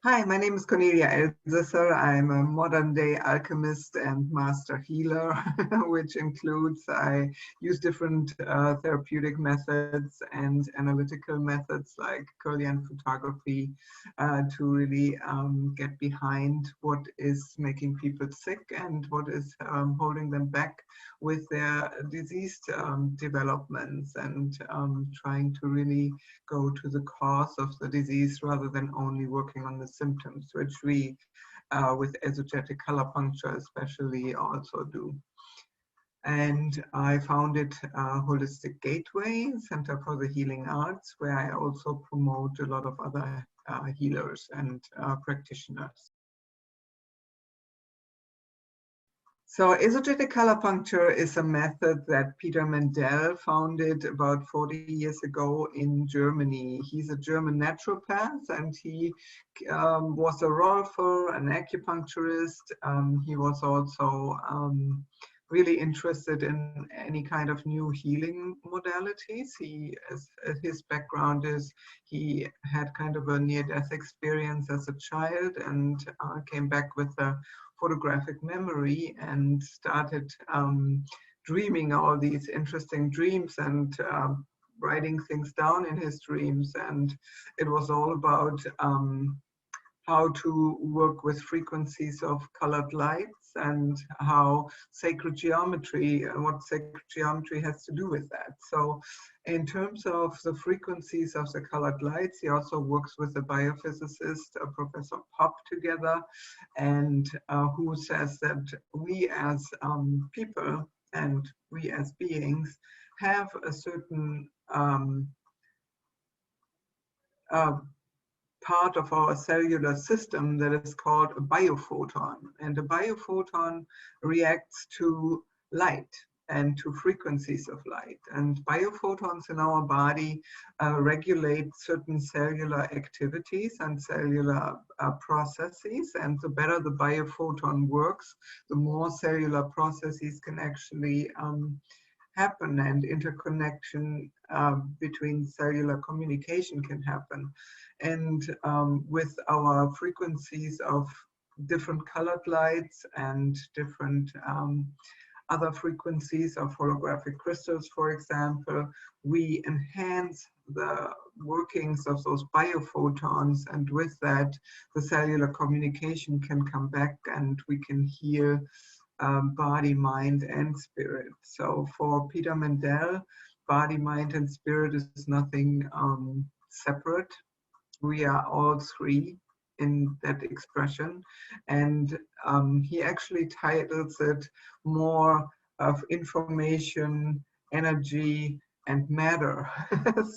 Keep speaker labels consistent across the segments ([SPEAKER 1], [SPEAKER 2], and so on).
[SPEAKER 1] Hi, my name is Cornelia Elsaesser. I'm a modern day alchemist and master healer, which includes I use different therapeutic methods and analytical methods like Korean photography to really get behind what is making people sick and what is holding them back with their disease developments, and trying to really go to the cause of the disease rather than only working on the symptoms, which we with esogetic color puncture especially also do. And I founded Holistic Gateway Center for the Healing Arts, where I also promote a lot of other healers and practitioners. So esoteric color puncture is a method that Peter Mendel founded about 40 years ago in Germany. He's a German naturopath, and he was a rolfer, an acupuncturist. He was also really interested in any kind of new healing modalities. His background is he had kind of a near-death experience as a child and came back with a photographic memory and started dreaming all these interesting dreams and writing things down in his dreams. And it was all about how to work with frequencies of colored lights and how sacred geometry and what sacred geometry has to do with that. So in terms of the frequencies of the colored lights, he also works with a biophysicist, Professor Pop, together, and who says that we as people and we as beings have a certain uh, part of our cellular system that is called a biophoton. And a biophoton reacts to light and to frequencies of light. And biophotons in our body regulate certain cellular activities and cellular processes. And the better the biophoton works, the more cellular processes can actually happen, and interconnection between cellular communication can happen. And with our frequencies of different colored lights and different other frequencies of holographic crystals, for example, we enhance the workings of those biophotons, and with that, the cellular communication can come back and we can heal body, mind, and spirit. So for Peter Mendel, body, mind, and spirit is nothing separate. We are all three in that expression. And he actually titles it more of information, energy, and matter.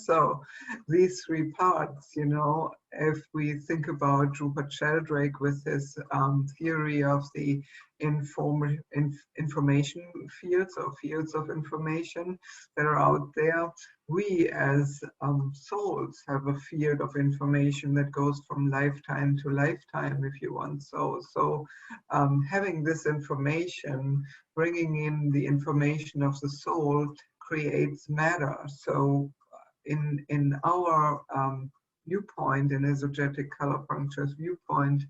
[SPEAKER 1] So these three parts, you know, if we think about Rupert Sheldrake with his theory of the information fields, or fields of information that are out there, we as souls have a field of information that goes from lifetime to lifetime, if you want. So having this information, bringing in the information of the soul, creates matter. So in our viewpoint, in esogetic color puncture's viewpoint,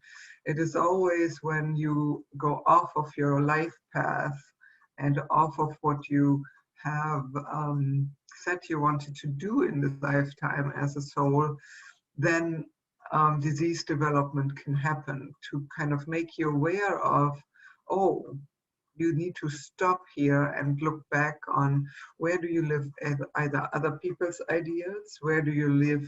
[SPEAKER 1] it is always when you go off of your life path and off of what you have said you wanted to do in this lifetime as a soul, then disease development can happen, to kind of make you aware of, oh, you need to stop here and look back on where do you live either other people's ideas, where do you live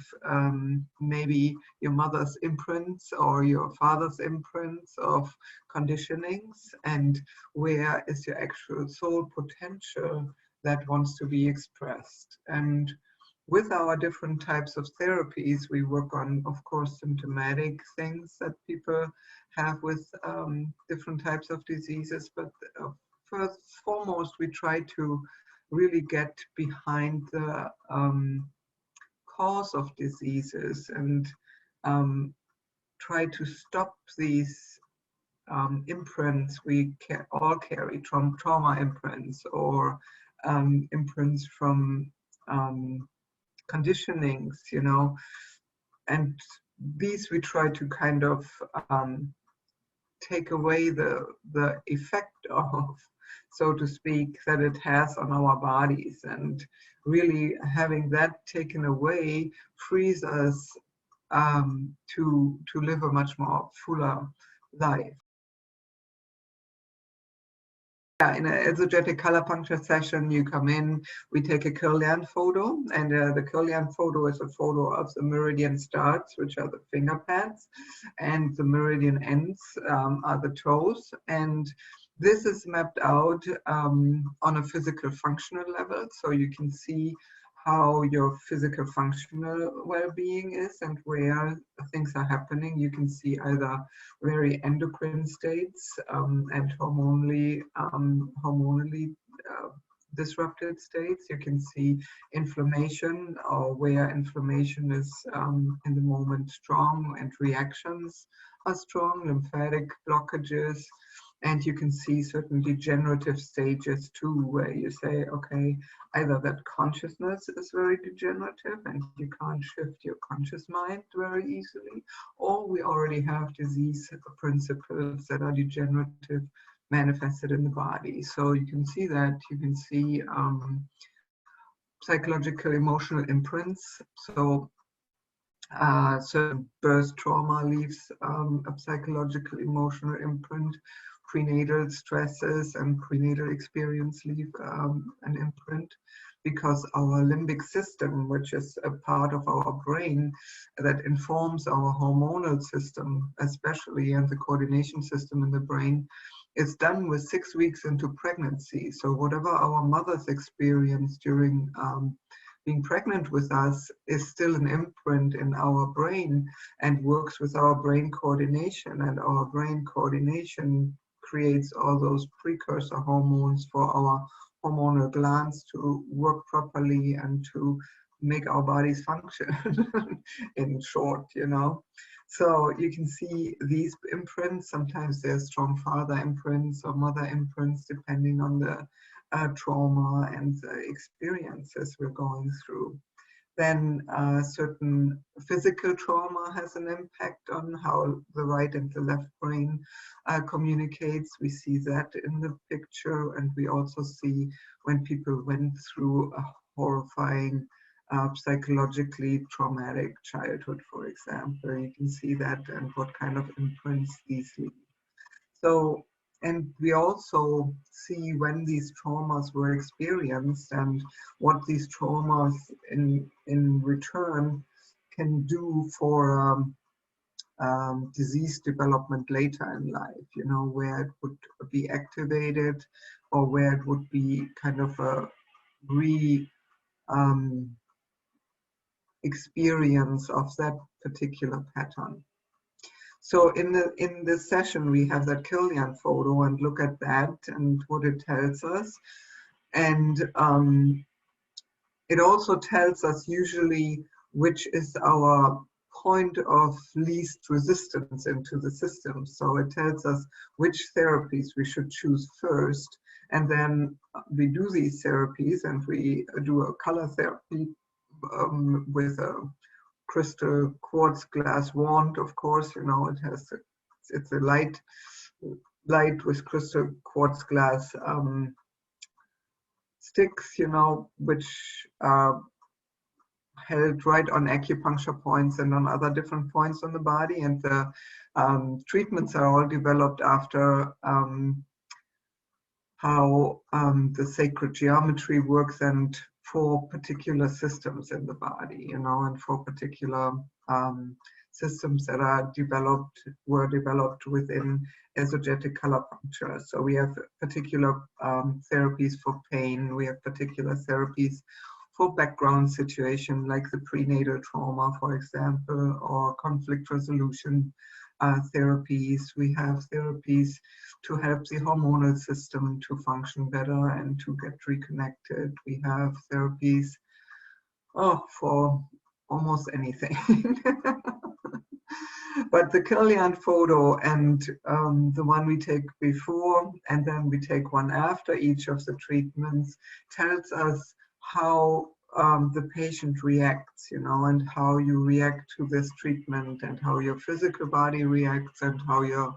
[SPEAKER 1] maybe your mother's imprints or your father's imprints of conditionings, and where is your actual soul potential that wants to be expressed. And with our different types of therapies, we work on, of course, symptomatic things that people have with different types of diseases. But first, foremost, we try to really get behind the cause of diseases and try to stop these imprints we all carry, trauma imprints, or imprints from conditionings, you know, and these we try to kind of take away the effect of, so to speak, that it has on our bodies, and really having that taken away frees us to live a much more fuller life. Yeah, in an exogetic color puncture session, you come in, we take a Kirlian photo, and the Kirlian photo is a photo of the meridian starts, which are the finger pads, and the meridian ends are the toes. And this is mapped out on a physical functional level, so you can see how your physical functional well-being is and where things are happening. You can see either very endocrine states and hormonally disrupted states. You can see inflammation, or where inflammation is in the moment strong and reactions are strong, lymphatic blockages. And you can see certain degenerative stages too, where you say, okay, either that consciousness is very degenerative and you can't shift your conscious mind very easily, or we already have disease principles that are degenerative manifested in the body. So you can see that, you can see psychological emotional imprints. So certain birth trauma leaves a psychological emotional imprint. Prenatal stresses and prenatal experience leave an imprint, because our limbic system, which is a part of our brain that informs our hormonal system, especially, and the coordination system in the brain, is done with 6 weeks into pregnancy. So whatever our mothers experience during being pregnant with us is still an imprint in our brain and works with our brain coordination, and our brain coordination creates all those precursor hormones for our hormonal glands to work properly and to make our bodies function in short, you know. So you can see these imprints. Sometimes there's strong father imprints or mother imprints, depending on the trauma and the experiences we're going through. Then certain physical trauma has an impact on how the right and the left brain communicates. We see that in the picture, and we also see when people went through a horrifying psychologically traumatic childhood, for example. You can see that and what kind of imprints these leave. So, and we also see when these traumas were experienced and what these traumas in return can do for disease development later in life, you know, where it would be activated or where it would be kind of a experience of that particular pattern. So in this session, we have that Kirlian photo and look at that and what it tells us. And it also tells us usually which is our point of least resistance into the system. So it tells us which therapies we should choose first. And then we do these therapies, and we do a color therapy with a crystal quartz glass wand. Of course, you know, it's a light with crystal quartz glass sticks, you know, which are held right on acupuncture points and on other different points on the body. And the treatments are all developed after how the sacred geometry works, and for particular systems in the body, you know, and for particular systems that were developed within esogetic color puncture. So we have particular therapies for pain, we have particular therapies for background situation, like the prenatal trauma, for example, or conflict resolution therapies. We have therapies to help the hormonal system to function better and to get reconnected. We have therapies for almost anything. But the Kirlian photo and the one we take before and then we take one after each of the treatments tells us how the patient reacts, you know, and how you react to this treatment, and how your physical body reacts, and how your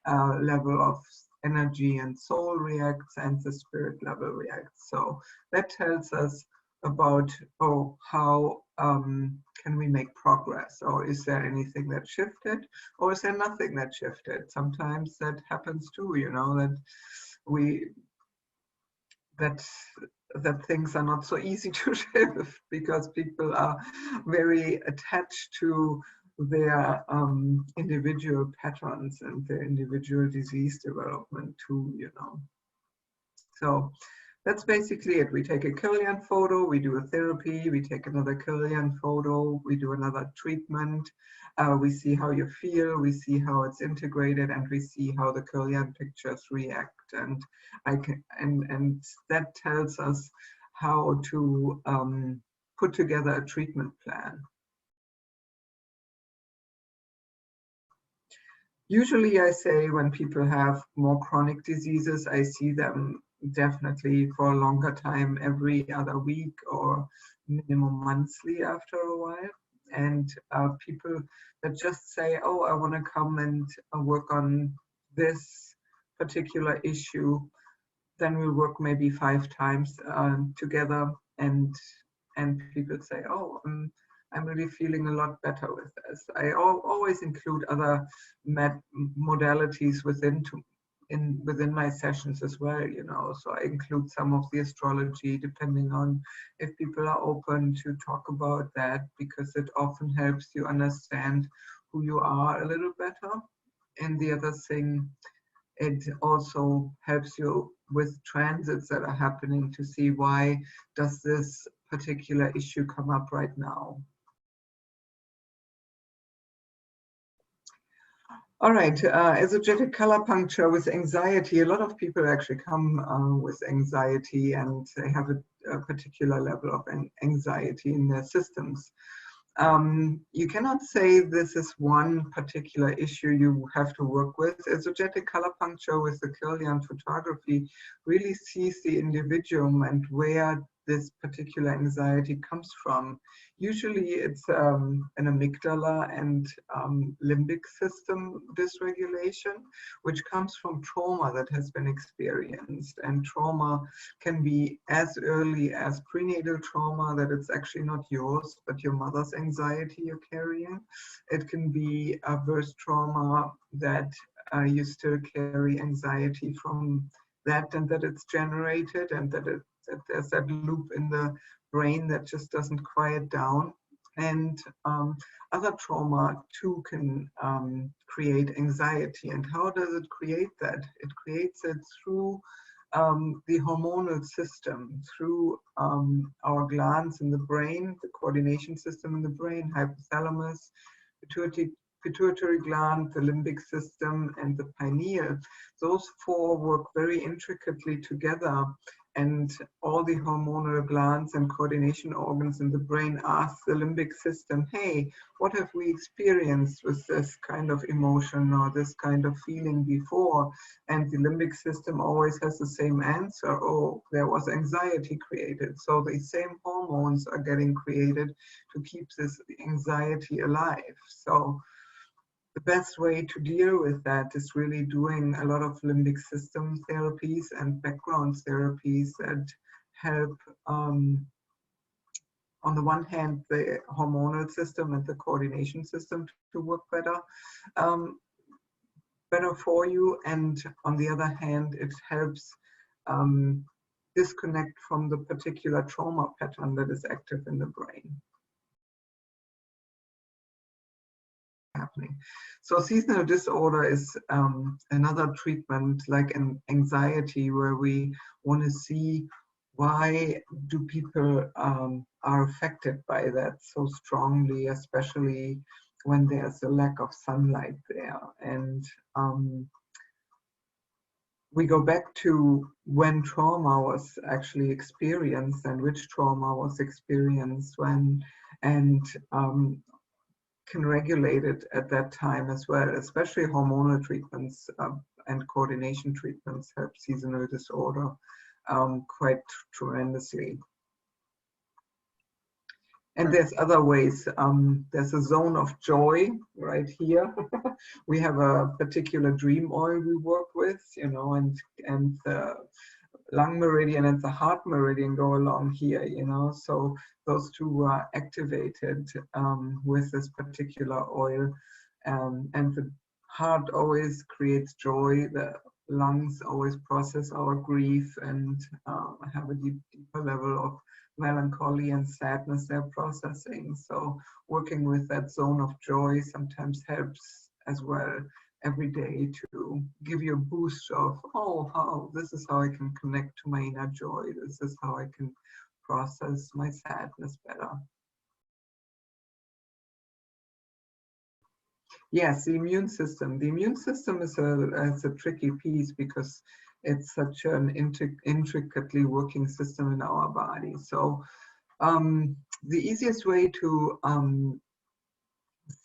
[SPEAKER 1] level of energy and soul reacts, and the spirit level reacts. So that tells us about, oh, how can we make progress, or is there anything that shifted, or is there nothing that shifted? Sometimes that happens too, you know, that we that that things are not so easy to shift, because people are very attached to their individual patterns and their individual disease development too, you know. So that's basically it. We take a Kirlian photo, we do a therapy, we take another Kirlian photo, we do another treatment, we see how you feel, we see how it's integrated, and we see how the Kirlian pictures react. And and that tells us how to put together a treatment plan. Usually I say when people have more chronic diseases, I see them definitely for a longer time, every other week or minimum monthly after a while. And people that just say, oh, I want to come and work on this particular issue, then we work maybe 5 times together, and people say, oh, I'm really feeling a lot better with this. I always include other modalities within my sessions as well, you know. So I include some of the astrology, depending on if people are open to talk about that, because it often helps you understand who you are a little better. And the other thing, it also helps you with transits that are happening to see why does this particular issue come up right now. All right, esogetic color puncture with anxiety. A lot of people actually come with anxiety, and they have a particular level of anxiety in their systems. You cannot say this is one particular issue you have to work with. Esogetic color puncture with the Kirlian photography really sees the individuum and where this particular anxiety comes from. Usually it's an amygdala and limbic system dysregulation, which comes from trauma that has been experienced. And trauma can be as early as prenatal trauma, that it's actually not yours, but your mother's anxiety you're carrying. It can be adverse trauma that you still carry anxiety from that, and that it's generated, and that there's that loop in the brain that just doesn't quiet down. And other trauma too can create anxiety. And how does it create that? It creates it through the hormonal system, through our glands in the brain, the coordination system in the brain, hypothalamus, pituitary gland, the limbic system, and the pineal. Those 4 work very intricately together, and all the hormonal glands and coordination organs in the brain ask the limbic system, hey, what have we experienced with this kind of emotion or this kind of feeling before? And the limbic system always has the same answer, oh, there was anxiety created. So the same hormones are getting created to keep this anxiety alive. So the best way to deal with that is really doing a lot of limbic system therapies and background therapies that help, on the one hand, the hormonal system and the coordination system to work better for you, and on the other hand, it helps disconnect from the particular trauma pattern that is active in the brain. Happening. So seasonal disorder is another treatment like an anxiety, where we want to see why do people are affected by that so strongly, especially when there's a lack of sunlight there. And we go back to when trauma was actually experienced and which trauma was experienced when, and can regulate it at that time as well. Especially hormonal treatments and coordination treatments help seasonal disorder quite tremendously. And there's other ways. There's a zone of joy right here. We have a particular dream oil we work with, you know, and the lung meridian and the heart meridian go along here, you know. So those two are activated with this particular oil. And the heart always creates joy. The lungs always process our grief and have a deeper level of melancholy and sadness they're processing. So working with that zone of joy sometimes helps as well every day to give you a boost of, oh, how this is how I can connect to my inner joy. This is how I can process my sadness better. Yes, the immune system. The immune system is a tricky piece because it's such an intricately working system in our body. So the easiest way to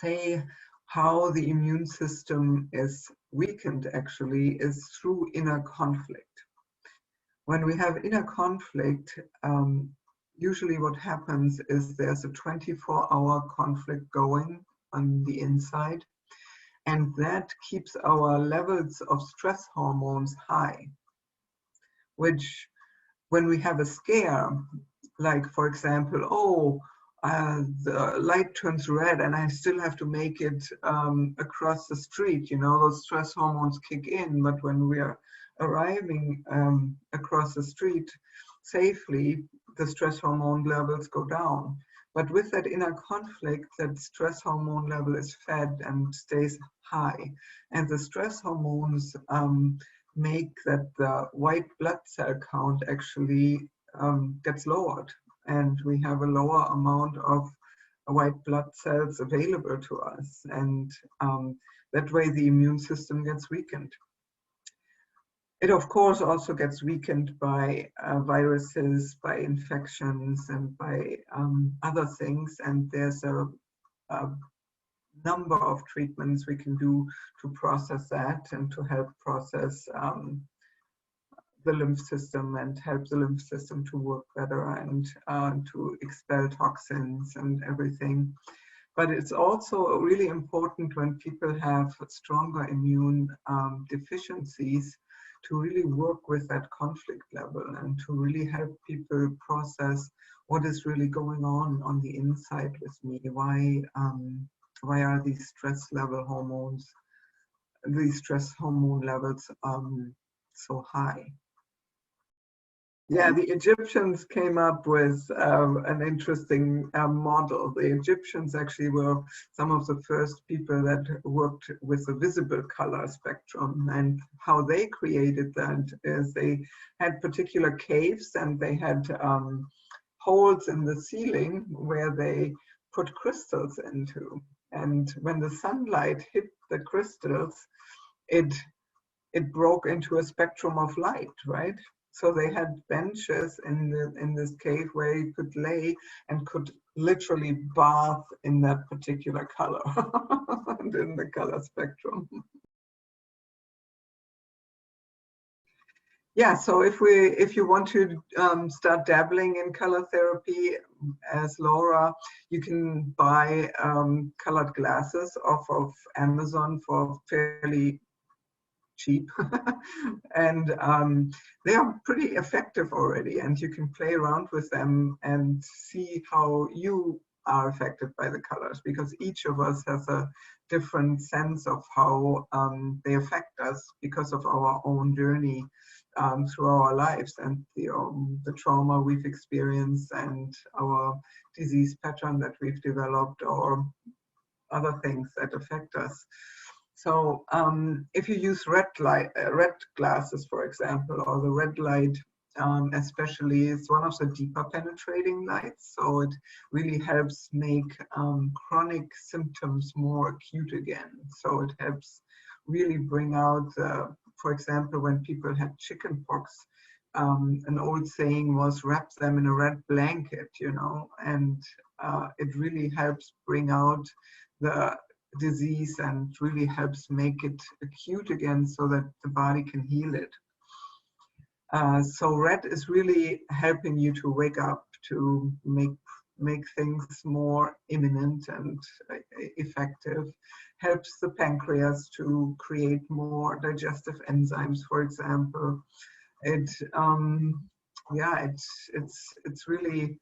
[SPEAKER 1] say how the immune system is weakened actually is through inner conflict. When we have inner conflict, usually what happens is there's a 24-hour conflict going on the inside, and that keeps our levels of stress hormones high, which when we have a scare, like for example, oh, the light turns red and I still have to make it across the street, you know, those stress hormones kick in. But when we are arriving across the street safely, the stress hormone levels go down. But with that inner conflict, that stress hormone level is fed and stays high. And the stress hormones make that the white blood cell count actually gets lowered. And we have a lower amount of white blood cells available to us. And that way the immune system gets weakened. It, of course, also gets weakened by viruses, by infections, and by other things. And there's a number of treatments we can do to process that and to help process the lymph system and help the lymph system to work better and to expel toxins and everything. But it's also really important when people have stronger immune deficiencies to really work with that conflict level and to really help people process what is really going on the inside with me. Why are these stress hormone levels so high? Yeah, the Egyptians came up with an interesting model. The Egyptians actually were some of the first people that worked with the visible color spectrum, and how they created that is they had particular caves and they had holes in the ceiling where they put crystals into. And when the sunlight hit the crystals, it broke into a spectrum of light, right? So they had benches in this cave where you could lay and could literally bath in that particular color and in the color spectrum. Yeah, so if you want to start dabbling in color therapy as Laura, you can buy colored glasses off of Amazon for fairly cheap and they are pretty effective already, and you can play around with them and see how you are affected by the colors, because each of us has a different sense of how they affect us because of our own journey through our lives and the trauma we've experienced and our disease pattern that we've developed or other things that affect us. So if you use red glasses, for example, or the red light, especially, it's one of the deeper penetrating lights. So it really helps make chronic symptoms more acute again. So it helps really bring out, for example, when people had chickenpox, an old saying was wrap them in a red blanket, you know, and it really helps bring out the disease and really helps make it acute again so that the body can heal it. So red is really helping you to wake up, to make make things more imminent and effective, helps the pancreas to create more digestive enzymes, for example. It, yeah, it's really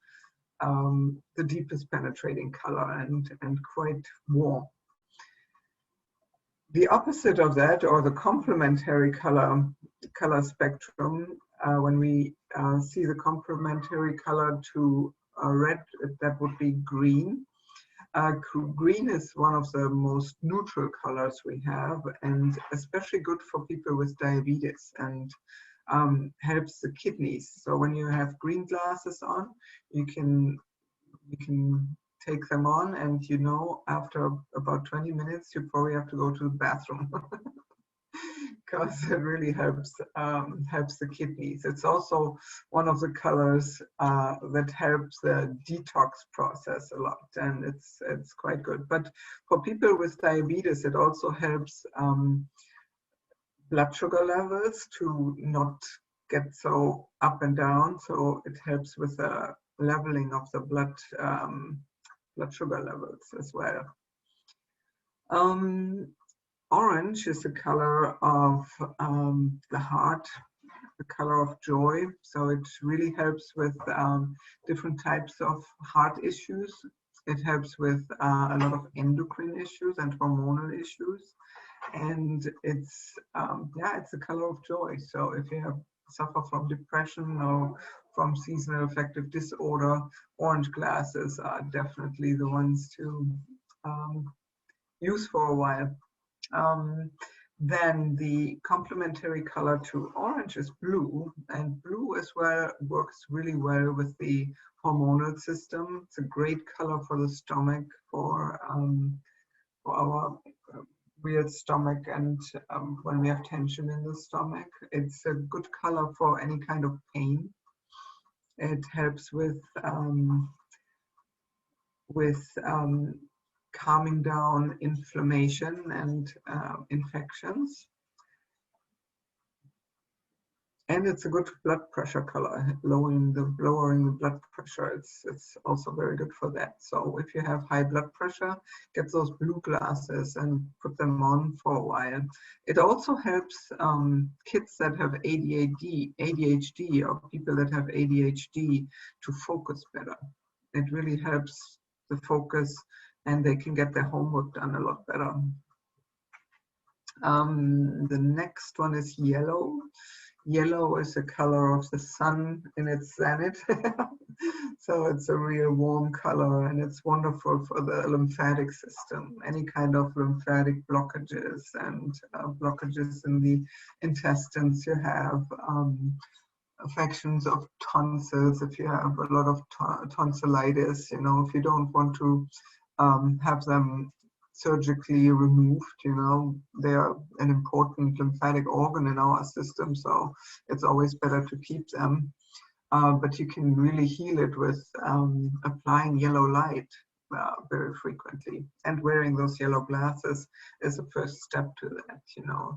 [SPEAKER 1] the deepest penetrating color and quite warm. The opposite of that, or the complementary color spectrum, when we see the complementary color to red, that would be green. Green is one of the most neutral colors we have, and especially good for people with diabetes, and helps the kidneys. So when you have green glasses on, you can take them on, and you know, after about 20 minutes you probably have to go to the bathroom because it really helps the kidneys. It's also one of the colors that helps the detox process a lot, and it's quite good. But for people with diabetes, it also helps blood sugar levels to not get so up and down. So it helps with the leveling of the blood sugar levels as well. Orange is the color of the heart, the color of joy. So it really helps with different types of heart issues. It helps with a lot of endocrine issues and hormonal issues. And it's the color of joy. So if you suffer from depression or from seasonal affective disorder, orange glasses are definitely the ones to use for a while. Then the complementary color to orange is blue, and blue as well works really well with the hormonal system. It's a great color for the stomach, for our weird stomach, and when we have tension in the stomach. It's a good color for any kind of pain. It helps with calming down inflammation and infections. And it's a good blood pressure color, lowering the blood pressure. It's also very good for that. So if you have high blood pressure, get those blue glasses and put them on for a while. It also helps kids that have ADHD, or people that have ADHD to focus better. It really helps the focus, and they can get their homework done a lot better. The next one is yellow. Yellow is the color of the sun in its zenith. So it's a real warm color, and it's wonderful for the lymphatic system. Any kind of lymphatic blockages and blockages in the intestines you have, affections of tonsils, if you have a lot of tonsillitis, if you don't want to have them surgically removed, they are an important lymphatic organ in our system, so it's always better to keep them. But you can really heal it with applying yellow light very frequently, and wearing those yellow glasses is the first step to that,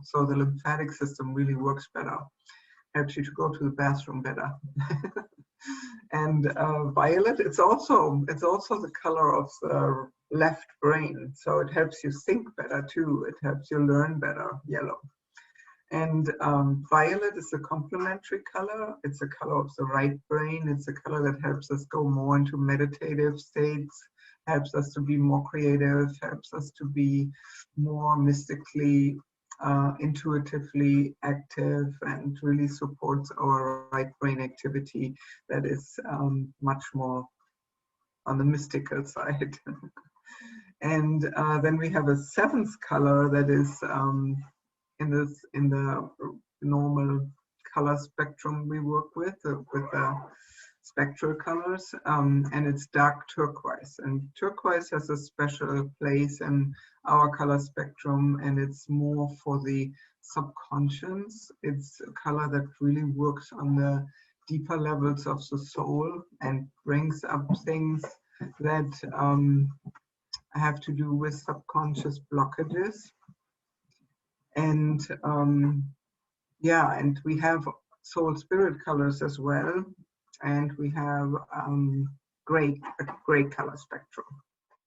[SPEAKER 1] so the lymphatic system really works better, helps you to go to the bathroom better. And violet, it's also the color of the left brain, so it helps you think better too. It helps you learn better, yellow. And violet is a complementary color. It's a color of the right brain. It's a color that helps us go more into meditative states, helps us to be more creative, helps us to be more mystically, intuitively active, and really supports our right brain activity that is much more on the mystical side. And then we have a seventh color that is in the normal color spectrum we work with the spectral colors, and it's dark turquoise. And turquoise has a special place in our color spectrum, and it's more for the subconscious. It's a color that really works on the deeper levels of the soul and brings up things that have to do with subconscious blockages. And and we have soul spirit colors as well, and we have a gray color spectrum.